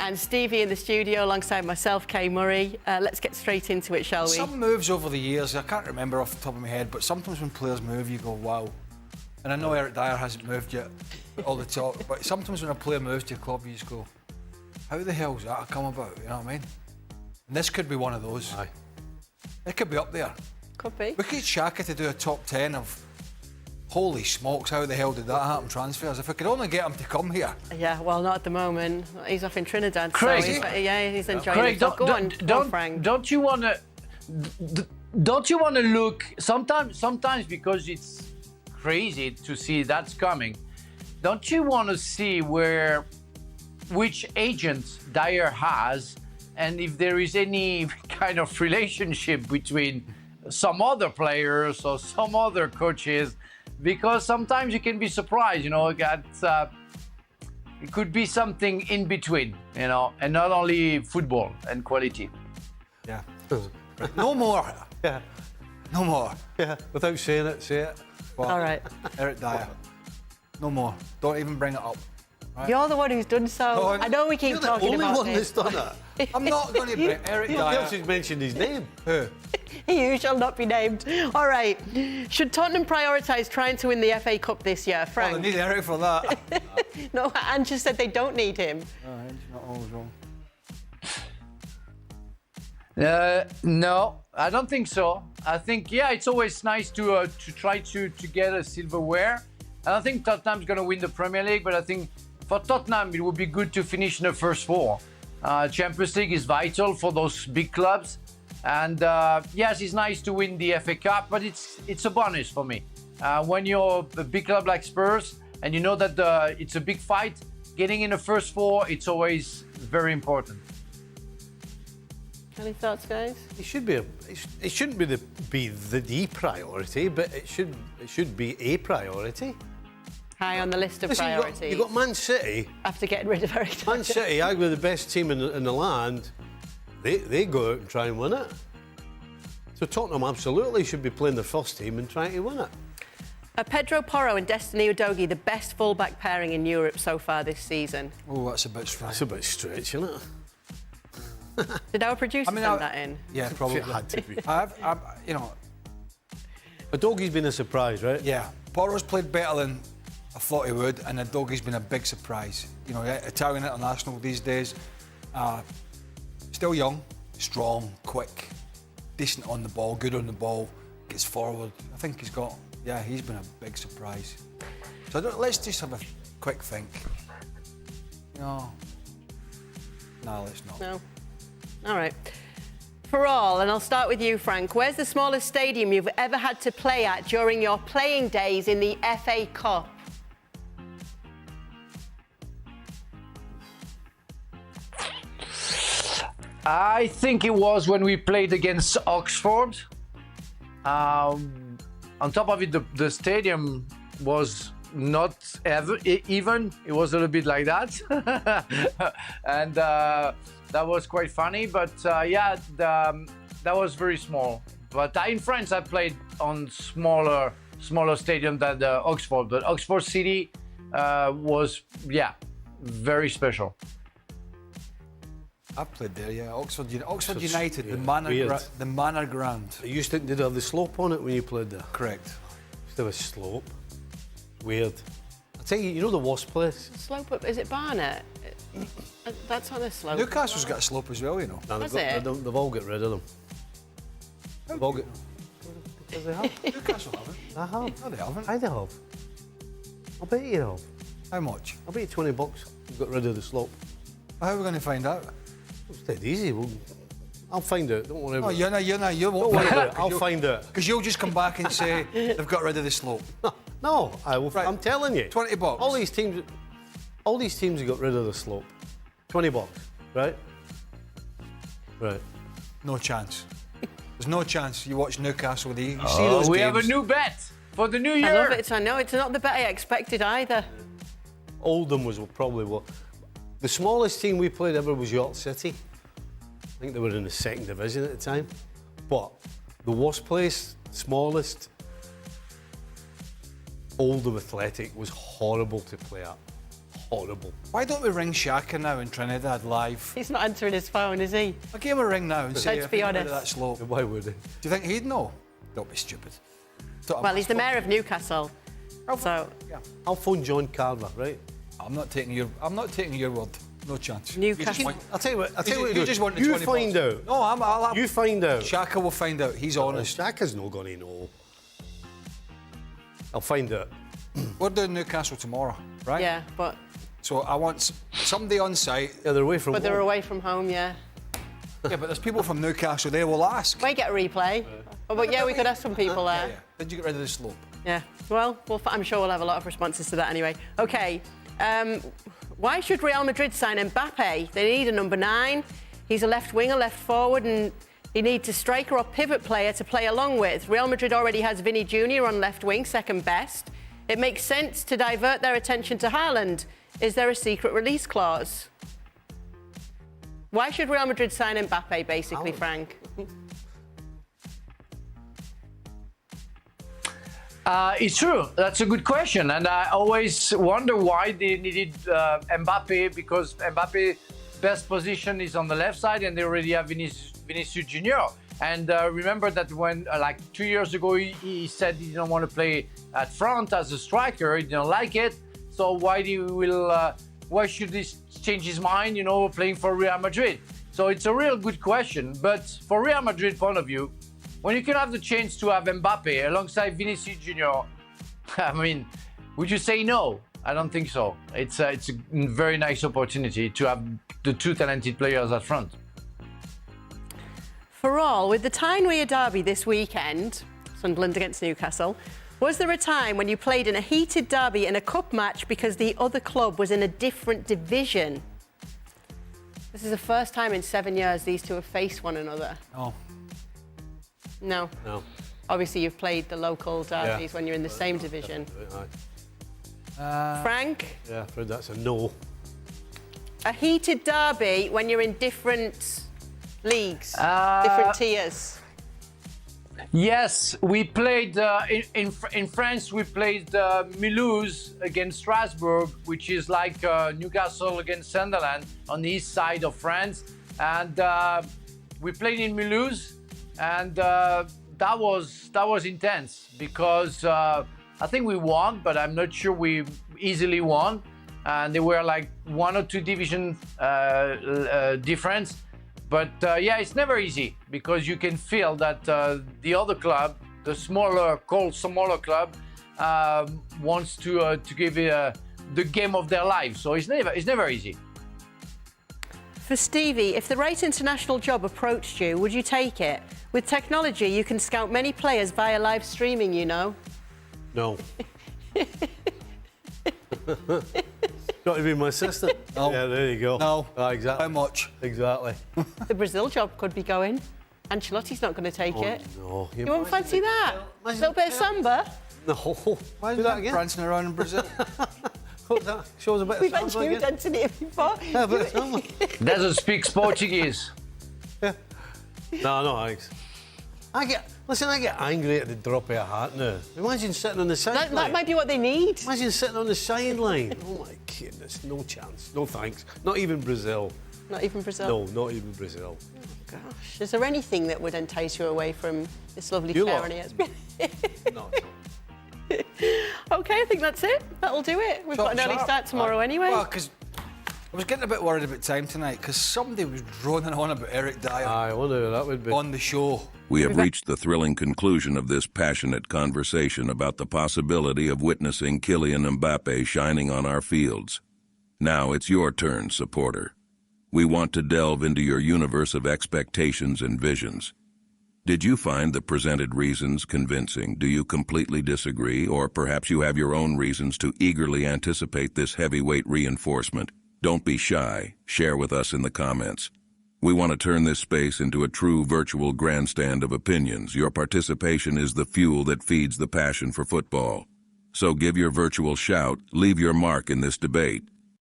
and Stevie in the studio alongside myself, Kay Murray. Let's get straight into it, shall we? Some moves over the years, I can't remember off the top of my head, but sometimes when players move, you go, wow. And I know Eric Dyer hasn't moved yet, all the talk, but sometimes when a player moves to a club, you just go, how the hell's that come about? You know what I mean? And this could be one of those. Aye. It could be up there. Could be. We could Shaka to do a top 10 of, holy smokes, how the hell did that happen, transfers? If we could only get him to come here. Yeah, well, not at the moment. He's off in Trinidad. Craig. So he's enjoying Craig, it. Go on, Frank. Don't you want to look sometimes because it's crazy to see that's coming. Don't you want to see which agent Dyer has, and if there is any kind of relationship between some other players or some other coaches? Because sometimes you can be surprised, you know, it could be something in between, you know, and not only football and quality. Yeah. No more. Yeah. No more. Yeah. Without saying it, say it. Well, All right. Eric Dyer. No more. Don't even bring it up. Right? You're the one who's done so. No, I know we keep You're the talking only about one this. that's done that. I'm not going to bring Eric Who Dyer. else has mentioned his name? Who? You shall not be named. All right. Should Tottenham prioritise trying to win the FA Cup this year, Frank? Well, they need Eric for that. No, Ange just said they don't need him. He's not always wrong. No, I don't think so. I think, yeah, it's always nice to try to get a silverware. And I think Tottenham's going to win the Premier League, but I think for Tottenham, it would be good to finish in the first four. Champions League is vital for those big clubs. And yes, it's nice to win the FA Cup, but it's a bonus for me. When you're a big club like Spurs and you know that it's a big fight, getting in the first four, it's always very important. Any thoughts, guys? It should be it shouldn't be the priority, but it should be a priority. High on the list of Listen, priorities. you've got Man City. After getting rid of Eric Dyer. Man City, arguably the best team in the land. They go out and try and win it. So Tottenham absolutely should be playing the first team and trying to win it. Are Pedro Porro and Destiny Udogie the best full-back pairing in Europe so far this season? Oh, that's a bit strange. That's a bit strange, isn't it? Did our producer send that in? Yeah, probably. It had to be. You know, Udogie's been a surprise, right? yeah. Porro's played better than I thought he would, and Udogie's been a big surprise. You know, Italian international these days. Still young, strong, quick, decent on the ball, good on the ball, gets forward. I think he's been a big surprise. So let's just have a quick think. No, let's not. No. All right. For all, and I'll start with you, Frank, where's the smallest stadium you've ever had to play at during your playing days in the FA Cup? I think it was when we played against Oxford. On top of it, the stadium was not even. It was a little bit like that. And that was quite funny. But yeah, that was very small. But in France, I played on smaller stadium than Oxford. But Oxford City was, yeah, very special. I've played there, yeah. Oxford Such- United, yeah, the Manor Ground. It used to did it have the slope on it when you played there? Correct. Used to have a slope. Weird. I tell you, you know the worst place? Slope up, is it Barnet? That's on a slope. Newcastle's got a slope as well, you know. No, Has they've all got rid of them. They've all got... Because they have. Newcastle haven't. I have. No, they haven't. I have. I'll bet you have. How much? I'll bet you $20 you've got rid of the slope. How are we going to find out? It's dead easy. I'll find it. Don't worry Oh, about it. you Don't won't worry find about it. it. I'll find it. Because you'll just come back and say they've got rid of the slope. No, I will. Right. I'm telling you. $20. All these teams have got rid of the slope. $20, right? Right. No chance. There's no chance you watch Newcastle. You see those We games. have a new bet for the new I year. love it. I know it's not the bet I expected either. Oldham was probably what. The smallest team we played ever was York City. I think they were in the second division at the time. But the worst place, smallest, Oldham Athletic was horrible to play at. Horrible. Why don't we ring Shaka now in Trinidad live? He's not answering his phone, is he? I'll give him a ring now and say, Let's be honest. that slope. Why would he? Do you think he'd know? Don't be stupid. Well, he's the mayor of Newcastle. So, Yeah. I'll phone John Carver, right? I'm not taking your word. No chance. Newcastle. I'll tell you what. I'll tell you what You do. just want the You 20 find bucks. out. No, I'll You find out. Shaka will find out. He's honest. Shaka's not going to know. I'll find out. We're doing Newcastle tomorrow, right? Yeah, but So I want somebody on site. Yeah, they're away from they're home. away from home, yeah. Yeah, but there's people from Newcastle. They will ask. We get a replay. But yeah, we could ask some people there. Yeah. Did you get rid of the slope? Yeah. Well, I'm sure we'll have a lot of responses to that anyway. Okay. Why should Real Madrid sign Mbappé? They need a number 9. He's a left winger, left forward, and he needs a striker or pivot player to play along with. Real Madrid already has Vinny Jr. on left wing, second best. It makes sense to divert their attention to Haaland. Is there a secret release clause? Why should Real Madrid sign Mbappé, basically, Frank? It's true. That's a good question, and I always wonder why they needed Mbappé, because Mbappe's best position is on the left side, and they already have Vinicius Junior. And remember that when, like 2 years ago, he said he didn't want to play at front as a striker. He didn't like it. So why should he change his mind? You know, playing for Real Madrid. So it's a real good question. But for Real Madrid point of view, when you can have the chance to have Mbappé alongside Vinicius Junior, I mean, would you say no? I don't think so. It's a very nice opportunity to have the two talented players at front. For all, with the Tyne-Wear derby this weekend, Sunderland against Newcastle, was there a time when you played in a heated derby in a cup match because the other club was in a different division? This is the first time in 7 years these two have faced one another. Oh. No. No. Obviously, you've played the local derbies when you're in the same division. Frank? Yeah, I've heard that's a no. A heated derby when you're in different leagues, different tiers. Yes, we played in France. We played Mulhouse against Strasbourg, which is like Newcastle against Sunderland on the east side of France, and we played in Mulhouse, and that was intense because I think we won, but I'm not sure we easily won, and they were like 1 or 2 division difference. But yeah, it's never easy because you can feel that the other club, the smaller club, wants to give it the game of their life. So it's never easy. For Stevie, if the right international job approached you, would you take it? With technology, you can scout many players via live streaming, you know. No. Not even my sister. No. Yeah, there you go. No. Exactly. How much? Exactly. The Brazil job could be going. Ancelotti's not going to take it. No. You won't fancy that? A little bit of samba? No. Why Do that again. prancing around in Brazil? What's that? Shows a bit We've of had samba you again. dancing here before. Yeah, a bit of samba. Doesn't speak Portuguese. No, thanks. I get angry at the drop of a hat now. Imagine sitting on the sideline. That might be what they need. Imagine sitting on the sideline. Oh my goodness, no chance. No thanks. Not even Brazil. Not even Brazil? No, not even Brazil. Oh, gosh. Is there anything that would entice you away from this lovely You chair lot. on ESPN? No. OK, I think that's it. That'll do it. We've got an early start tomorrow anyway. Well, because I was getting a bit worried about time tonight because somebody was droning on about Eric Dyer I wonder who that would be. on the show. We have reached the thrilling conclusion of this passionate conversation about the possibility of witnessing Kylian Mbappé shining on our fields. Now it's your turn, supporter. We want to delve into your universe of expectations and visions. Did you find the presented reasons convincing? Do you completely disagree? Or perhaps you have your own reasons to eagerly anticipate this heavyweight reinforcement? Don't be shy. Share with us in the comments. We want to turn this space into a true virtual grandstand of opinions. Your participation is the fuel that feeds the passion for football. So give your virtual shout, leave your mark in this debate.